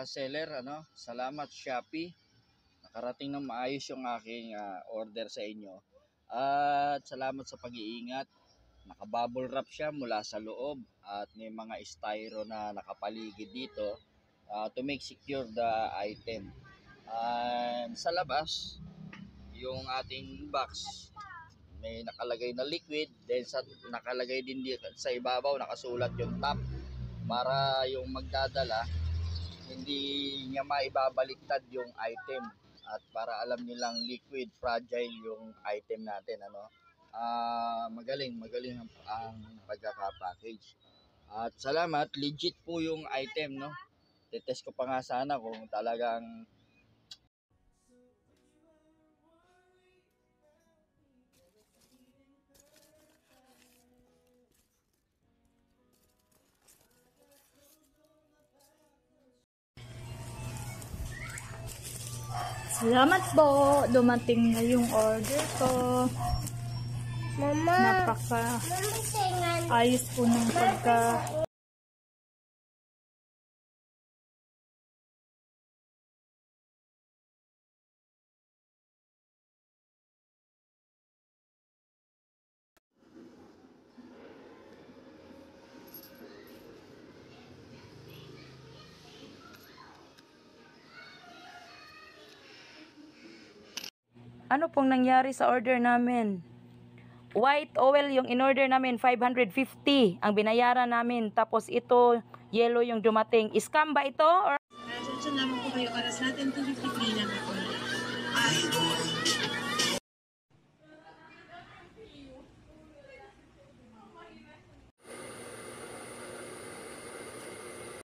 seller, salamat Shopee. Nakarating ng maayos yung aking order sa inyo. At salamat sa pag-iingat. Naka-bubble wrap siya mula sa loob at may mga styro na nakapaligid dito to make secure the item. Sa labas, yung ating box, may nakalagay na liquid, then nakalagay din sa ibabaw, nakasulat yung top para yung magdadala hindi niya maibabaliktad yung item at para alam nilang liquid fragile yung item natin. Magaling ang pagkaka-package. At salamat, legit po yung item, no. Tetest ko pa nga sana kung talagang Salamat po. Dumating na yung order ko. Mama, ayos po ng pagka... Ano pong nangyari sa order namin? White oil yung in-order namin, 550 ang binayaran namin. Tapos ito, yellow yung dumating. Scam ba ito? Or... Sunod lamang po kayo. Oras natin 2:53 lang po.